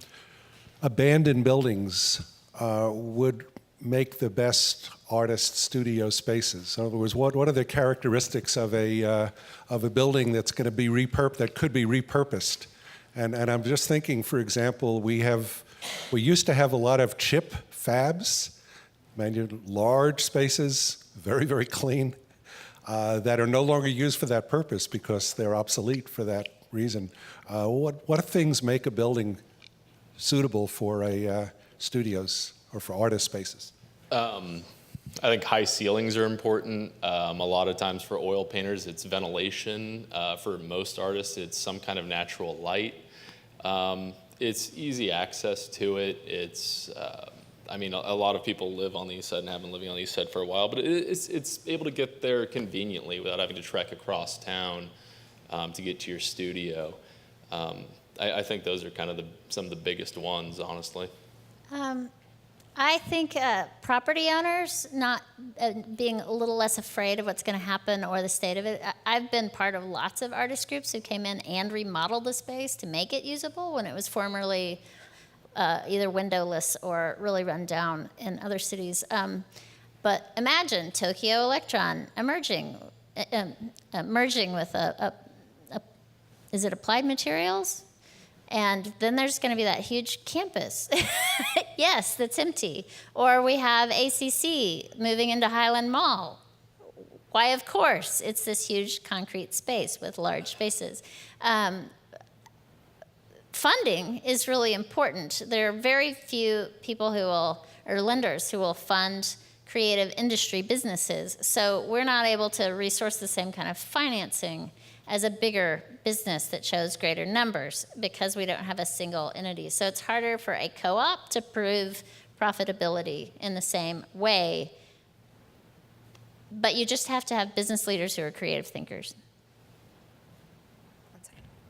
abandoned buildings would make the best artist studio spaces? In other words, what are the characteristics of a building that's going to be that could be repurposed? And I'm just thinking, for example, we used to have a lot of chip fabs, large spaces, very, very clean, that are no longer used for that purpose because they're obsolete for that reason. What things make a building suitable for studios or for artist spaces? I think high ceilings are important. A lot of times for oil painters, it's ventilation. For most artists, it's some kind of natural light. It's easy access to it. It's, a lot of people live on the east side and have been living on the east side for a while, but it's able to get there conveniently without having to trek across town to get to your studio. I think those are kind of some of the biggest ones, honestly. I think property owners not being a little less afraid of what's going to happen or the state of it. I've been part of lots of artist groups who came in and remodeled the space to make it usable when it was formerly either windowless or really run down in other cities. But imagine Tokyo Electron merging with is it Applied Materials? And then there's going to be that huge campus, yes, that's empty. Or we have ACC moving into Highland Mall. Why, of course, it's this huge concrete space with large spaces. Funding is really important. There are very few people or lenders who will fund creative industry businesses. So we're not able to resource the same kind of financing as a bigger business that shows greater numbers because we don't have a single entity. So it's harder for a co-op to prove profitability in the same way. But you just have to have business leaders who are creative thinkers.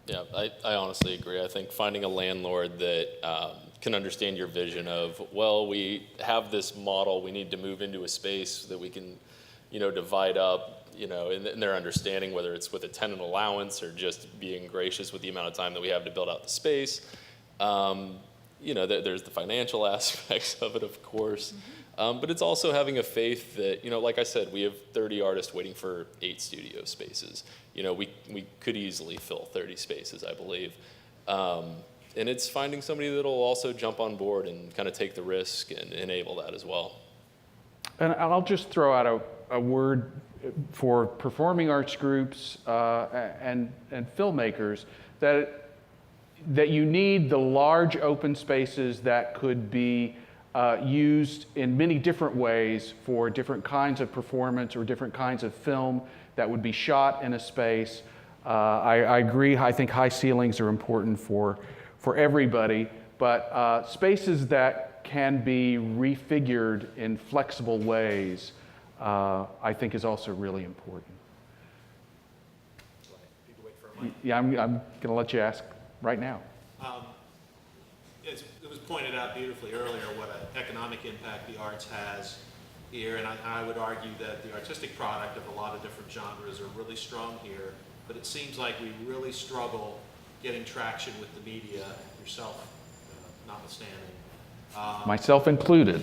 Yeah, I honestly agree. I think finding a landlord that can understand your vision of, well, we have this model, we need to move into a space that we can, divide up, in their understanding, whether it's with a tenant allowance or just being gracious with the amount of time that we have to build out the space. There's the financial aspects of it, of course. But it's also having a faith that, like I said, we have 30 artists waiting for 8 studio spaces. We could easily fill 30 spaces, I believe. And it's finding somebody that'll also jump on board and kind of take the risk and enable that as well. And I'll just throw out a word for performing arts groups and filmmakers that you need the large open spaces that could be used in many different ways for different kinds of performance or different kinds of film that would be shot in a space. I agree. I think high ceilings are important for everybody, but spaces that can be refigured in flexible ways, I think is also really important. Yeah, I'm going to let you ask right now. It was pointed out beautifully earlier what an economic impact the arts has here, and I would argue that the artistic product of a lot of different genres are really strong here, but it seems like we really struggle getting traction with the media, yourself notwithstanding. Myself included.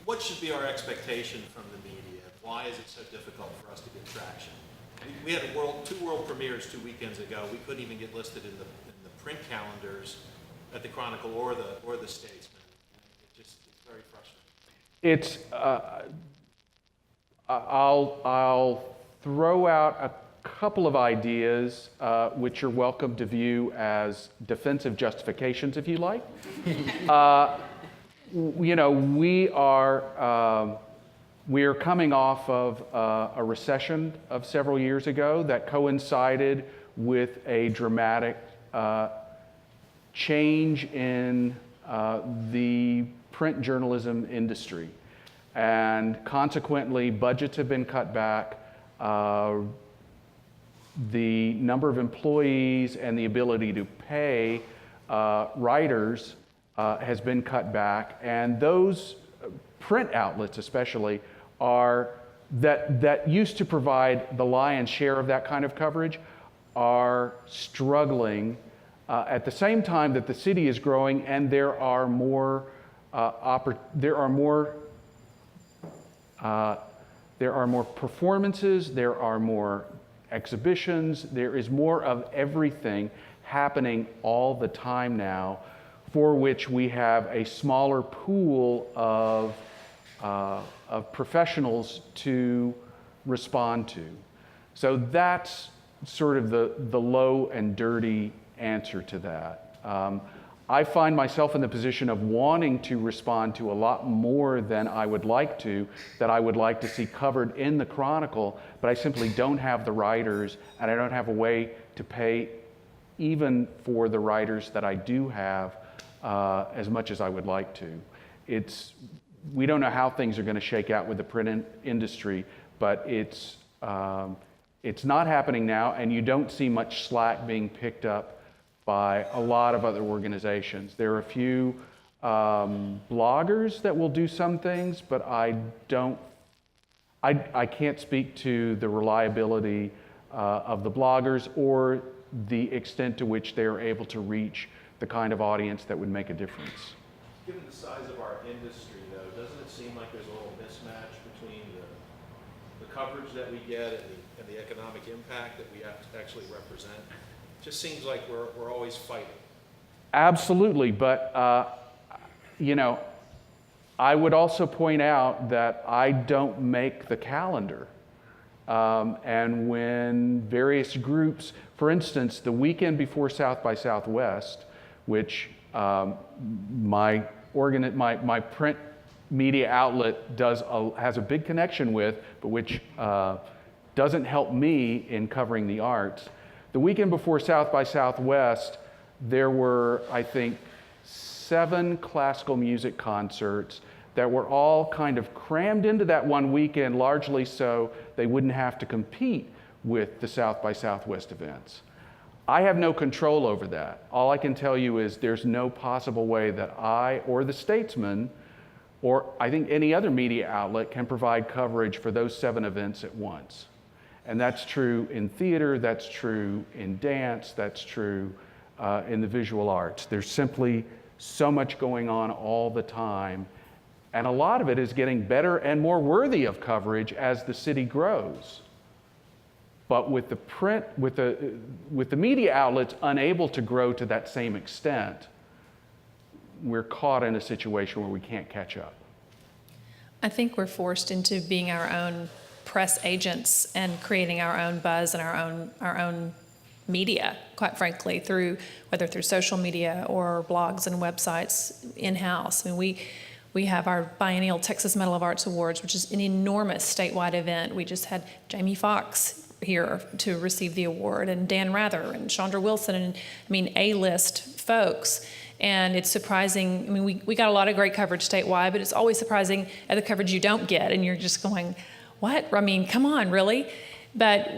What should be our expectation from the media? Why is it so difficult for us to get traction? We had two world premieres 2 weekends ago. We couldn't even get listed in the print calendars at the Chronicle or the Statesman. It's very frustrating. I'll throw out a couple of ideas, which you're welcome to view as defensive justifications, if you like. We are coming off of a recession of several years ago that coincided with a dramatic change in the print journalism industry. And consequently, budgets have been cut back. The number of employees and the ability to pay writers has been cut back. And those print outlets especially that used to provide the lion's share of that kind of coverage are struggling at the same time that the city is growing and there are more there are more performances, there are more exhibitions, there is more of everything happening all the time now, for which we have a smaller pool of professionals to respond to. So that's sort of the low and dirty answer to that. I find myself in the position of wanting to respond to a lot more than I would like to, that I would like to see covered in the Chronicle, but I simply don't have the writers, and I don't have a way to pay even for the writers that I do have as much as I would like to. We don't know how things are going to shake out with the print industry, but it's not happening now, and you don't see much slack being picked up by a lot of other organizations. There are a few bloggers that will do some things, but I can't speak to the reliability of the bloggers or the extent to which they are able to reach the kind of audience that would make a difference. Given the size of our industry, though, doesn't it seem like there's a little mismatch between the coverage that we get and the economic impact that we have to actually represent? Just seems like we're always fighting. Absolutely, but I would also point out that I don't make the calendar. And when various groups, for instance, the weekend before South by Southwest, which my print media outlet has a big connection with, but which doesn't help me in covering the arts. The weekend before South by Southwest, there were, I think, 7 classical music concerts that were all kind of crammed into that one weekend, largely so they wouldn't have to compete with the South by Southwest events. I have no control over that. All I can tell you is there's no possible way that I or the Statesman, or I think any other media outlet, can provide coverage for those 7 events at once. And that's true in theater, that's true in dance, that's true in the visual arts. There's simply so much going on all the time, and a lot of it is getting better and more worthy of coverage as the city grows. But with the print, with the media outlets unable to grow to that same extent, we're caught in a situation where we can't catch up. I think we're forced into being our own press agents and creating our own buzz and our own media, quite frankly, whether through social media or blogs and websites in-house. I mean, we have our biennial Texas Medal of Arts Awards, which is an enormous statewide event. We just had Jamie Foxx here to receive the award, and Dan Rather and Chandra Wilson, and A-list folks. And it's surprising. We got a lot of great coverage statewide, but it's always surprising at the coverage you don't get, and you're just going, what? Come on, really? But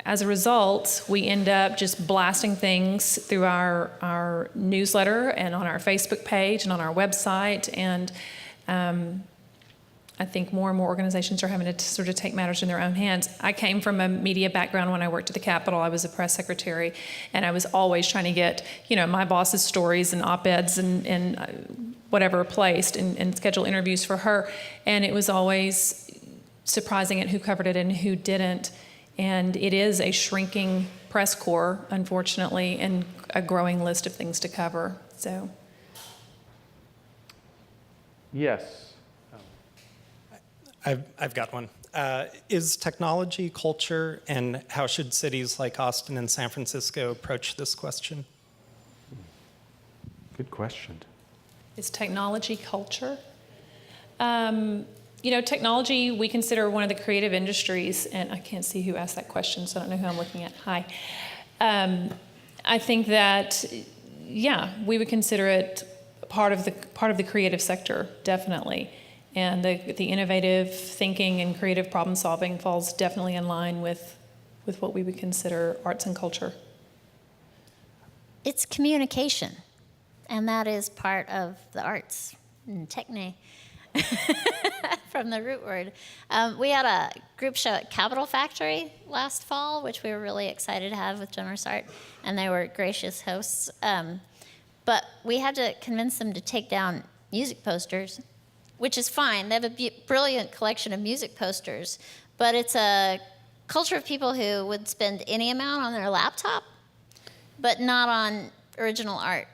as a result, we end up just blasting things through our newsletter and on our Facebook page and on our website. And I think more and more organizations are having to sort of take matters in their own hands. I came from a media background when I worked at the Capitol. I was a press secretary, and I was always trying to get, my boss's stories and op-eds and whatever placed and schedule interviews for her. And it was always surprising at who covered it and who didn't. And it is a shrinking press corps, unfortunately, and a growing list of things to cover. So, yes. I've got one. Is technology culture, and how should cities like Austin and San Francisco approach this question? Good question. is technology culture? Technology we consider one of the creative industries, and I can't see who asked that question, so I don't know who I'm looking at. Hi. I think that, we would consider it part of the creative sector, definitely. And the innovative thinking and creative problem solving falls definitely in line with what we would consider arts and culture. It's communication, and that is part of the arts, techne, from the root word. We had a group show at Capitol Factory last fall, which we were really excited to have with Generous Art, and they were gracious hosts. But we had to convince them to take down music posters, which is fine. They have a brilliant collection of music posters, but it's a culture of people who would spend any amount on their laptop, but not on original art.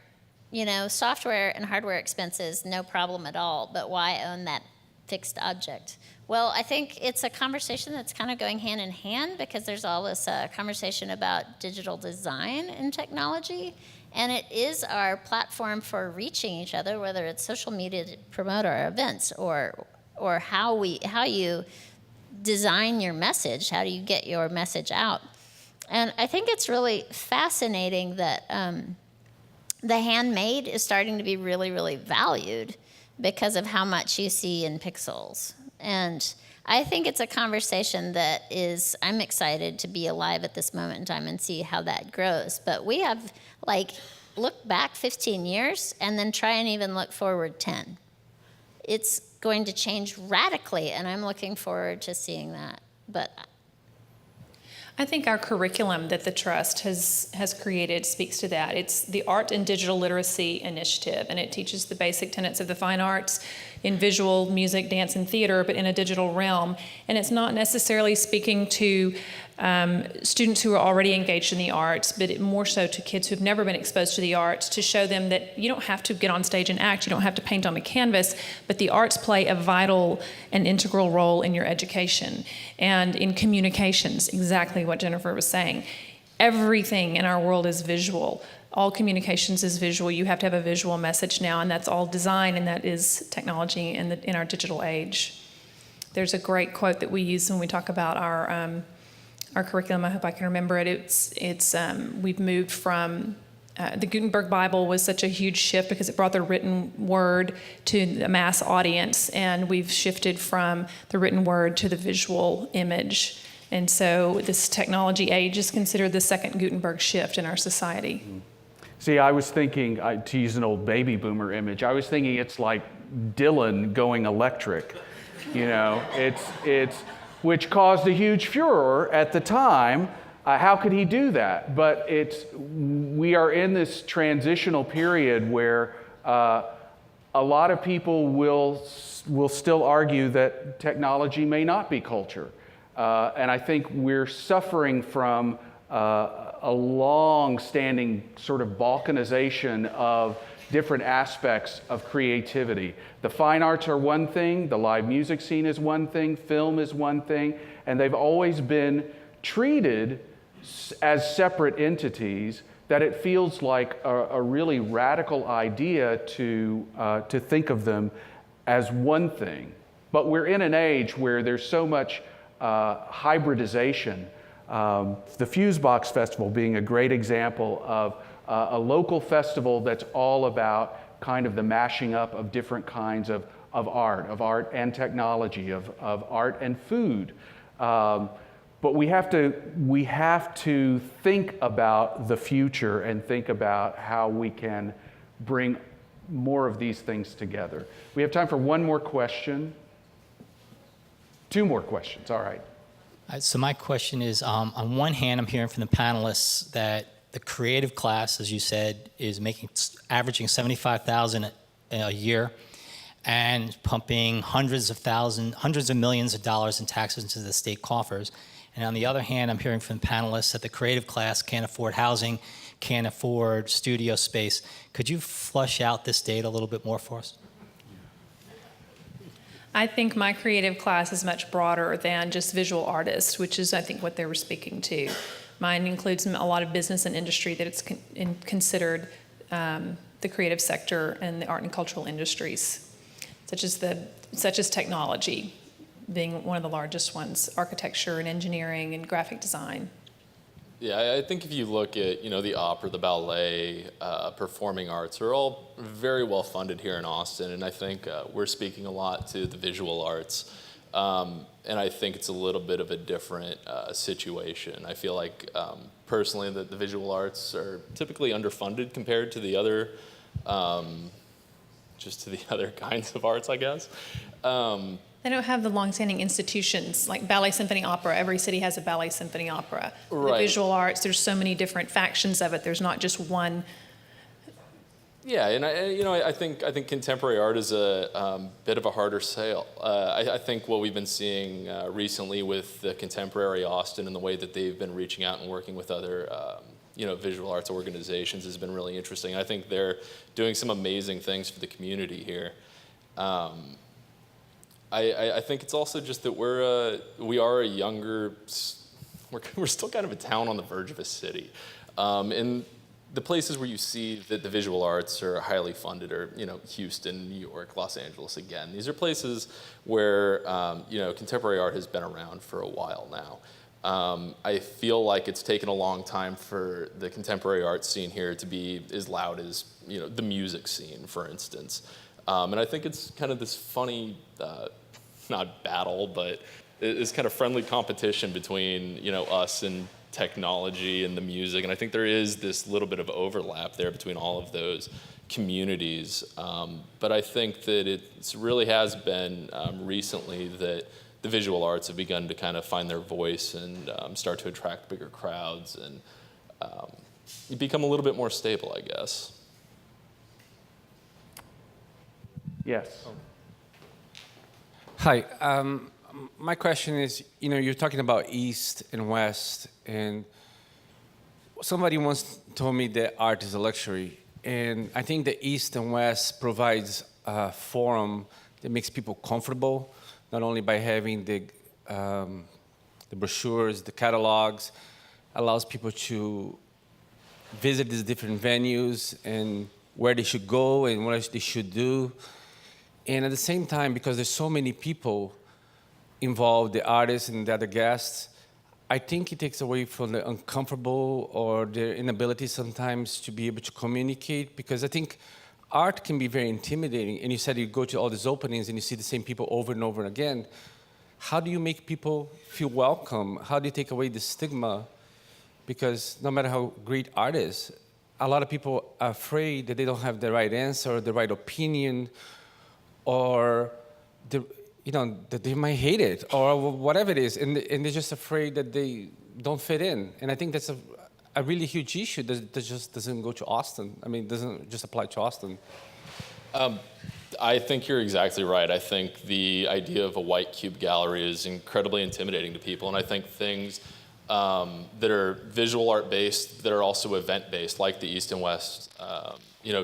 You know, software and hardware expenses, no problem at all, but why own that fixed object? Well, I think it's a conversation that's kind of going hand in hand, because there's all this conversation about digital design and technology, and it is our platform for reaching each other, whether it's social media to promote our events or how you design your message, how do you get your message out. And I think it's really fascinating that the handmade is starting to be really, really valued because of how much you see in pixels. And I think it's a conversation that I'm excited to be alive at this moment in time and see how that grows. But we have, look back 15 years and then try and even look forward 10. It's going to change radically, and I'm looking forward to seeing that. But I think our curriculum that the Trust has created speaks to that. It's the Art and Digital Literacy Initiative, and it teaches the basic tenets of the fine arts in visual, music, dance, and theater, but in a digital realm. And it's not necessarily speaking to students who are already engaged in the arts, but more so to kids who've never been exposed to the arts, to show them that you don't have to get on stage and act, you don't have to paint on a canvas, but the arts play a vital and integral role in your education and in communications, exactly what Jennifer was saying. Everything in our world is visual. All communications is visual. You have to have a visual message now, and that's all design, and that is technology in our digital age. There's a great quote that we use when we talk about our curriculum. I hope I can remember it. We've moved from the Gutenberg Bible was such a huge shift because it brought the written word to a mass audience, and we've shifted from the written word to the visual image. And so this technology age is considered the second Gutenberg shift in our society. See, I was thinking, to use an old baby boomer image, I was thinking it's like Dylan going electric. You know, it's which caused a huge furor at the time. How could he do that? But we are in this transitional period where a lot of people will still argue that technology may not be culture. And I think we're suffering from a long-standing sort of balkanization of different aspects of creativity. The fine arts are one thing, the live music scene is one thing, film is one thing, and they've always been treated as separate entities, that it feels like a really radical idea to think of them as one thing. But we're in an age where there's so much hybridization. The Fusebox Festival being a great example of a local festival that's all about kind of the mashing up of different kinds of art and technology, of art and food. But we have to think about the future and think about how we can bring more of these things together. We have time for one more question. Two more questions, all right. So my question is, on one hand, I'm hearing from the panelists that the creative class, as you said, is averaging $75,000 a year and pumping hundreds of millions of dollars in taxes into the state coffers. And on the other hand, I'm hearing from the panelists that the creative class can't afford housing, can't afford studio space. Could you flush out this data a little bit more for us? I think my creative class is much broader than just visual artists, which is, I think, what they were speaking to. Mine includes a lot of business and industry that it's considered the creative sector and the art and cultural industries, such as technology being one of the largest ones, architecture and engineering and graphic design. Yeah, I think if you look at, the opera, the ballet, performing arts are all very well funded here in Austin, and I think we're speaking a lot to the visual arts, and I think it's a little bit of a different situation. I feel like personally that the visual arts are typically underfunded compared to the other, kinds of arts, I guess. They don't have the long-standing institutions like ballet, symphony, opera. Every city has a ballet, symphony, opera. Right. The visual arts, there's so many different factions of it. There's not just one Yeah, and I think contemporary art is a bit of a harder sale. I think what we've been seeing recently with the Contemporary Austin and the way that they've been reaching out and working with other visual arts organizations has been really interesting. I think they're doing some amazing things for the community here. I think it's also just that we are a younger, we're still kind of a town on the verge of a city, and the places where you see that the visual arts are highly funded are, Houston, New York, Los Angeles again. These are places where, contemporary art has been around for a while now. I feel like it's taken a long time for the contemporary art scene here to be as loud as, the music scene, for instance. And I think it's kind of this funny, not battle, but it's kind of friendly competition between, us and technology and the music, and I think there is this little bit of overlap there between all of those communities. But I think that it really has been recently that the visual arts have begun to kind of find their voice and start to attract bigger crowds and become a little bit more stable, I guess. Yes. Hi. My question is, you're talking about East and West, and somebody once told me that art is a luxury, and I think the East and West provides a forum that makes people comfortable, not only by having the brochures, the catalogs, allows people to visit these different venues and where they should go and what they should do. And at the same time, because there's so many people involved, the artists and the other guests, I think it takes away from the uncomfortable or their inability sometimes to be able to communicate, because I think art can be very intimidating. And you said you go to all these openings and you see the same people over and over again. How do you make people feel welcome? How do you take away the stigma? Because no matter how great art is, a lot of people are afraid that they don't have the right answer or the right opinion, or that they might hate it, or whatever it is, and they're just afraid that they don't fit in. And I think that's a really huge issue that just doesn't go to Austin. I mean, doesn't just apply to Austin. I think you're exactly right. I think the idea of a white cube gallery is incredibly intimidating to people, and I think things that are visual art based, that are also event based, like the East and West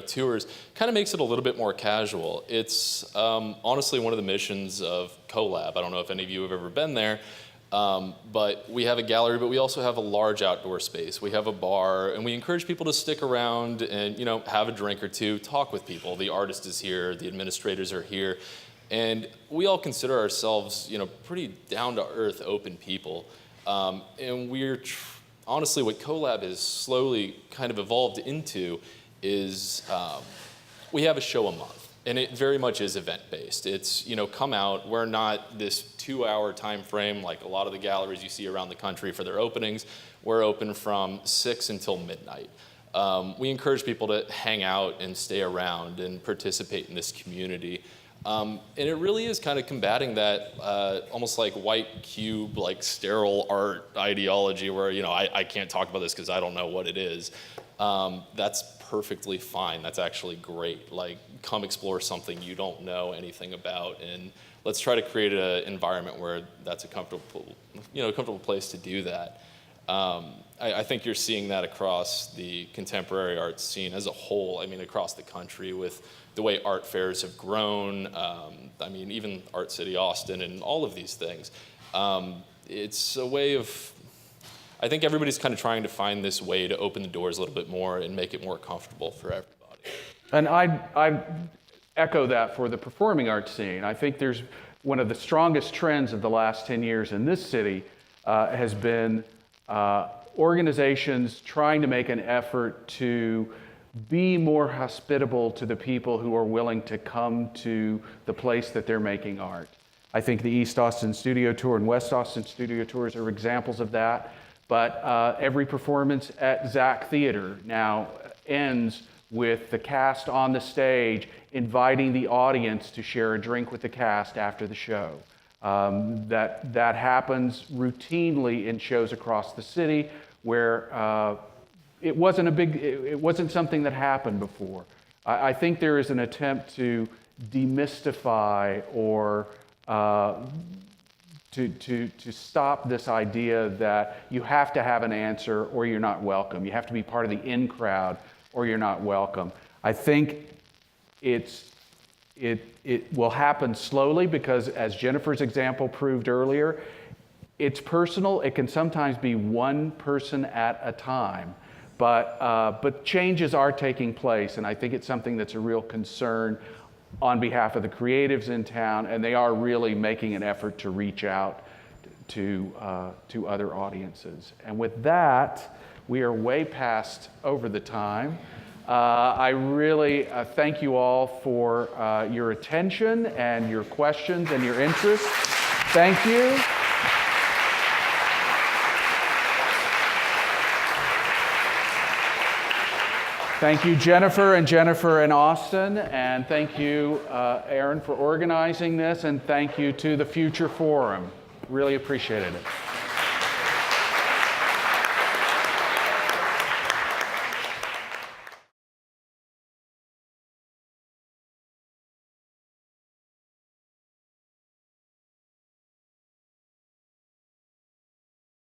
tours, kind of makes it a little bit more casual. It's honestly one of the missions of CoLab. I don't know if any of you have ever been there, but we have a gallery, but we also have a large outdoor space. We have a bar, and we encourage people to stick around and have a drink or two, talk with people. The artist is here, the administrators are here, and we all consider ourselves pretty down-to-earth, open people. And we're honestly, what CoLab has slowly kind of evolved into is we have a show a month, and it very much is event-based. It's, come out. We're not this 2-hour time frame like a lot of the galleries you see around the country for their openings. We're open from 6 until midnight. We encourage people to hang out and stay around and participate in this community. And it really is kind of combating that almost like white cube, like sterile art ideology where, I can't talk about this because I don't know what it is. That's perfectly fine. That's actually great. Like, come explore something you don't know anything about, and let's try to create an environment where that's a comfortable place to do that. I think you're seeing that across the contemporary art scene as a whole. I mean, across the country with the way art fairs have grown. Even Art City Austin and all of these things. It's a way of, I think everybody's kind of trying to find this way to open the doors a little bit more and make it more comfortable for everybody. And I echo that for the performing arts scene. I think there's one of the strongest trends of the last 10 years in this city has been organizations trying to make an effort to be more hospitable to the people who are willing to come to the place that they're making art. I think the East Austin Studio Tour and West Austin Studio Tours are examples of that. But every performance at Zach Theater now ends with the cast on the stage inviting the audience to share a drink with the cast after the show. That happens routinely in shows across the city where it wasn't something that happened before. I think there is an attempt to demystify or to stop this idea that you have to have an answer or you're not welcome. You have to be part of the in crowd or you're not welcome. I think it will happen slowly because, as Jennifer's example proved earlier, it's personal. It can sometimes be one person at a time. But changes are taking place, and I think it's something that's a real concern on behalf of the creatives in town, and they are really making an effort to reach out to other audiences. And with that, we are way past over the time. I really thank you all for your attention and your questions and your interest. Thank you. Thank you, Jennifer and Austin, and thank you, Aaron, for organizing this, and thank you to the Future Forum. Really appreciated it.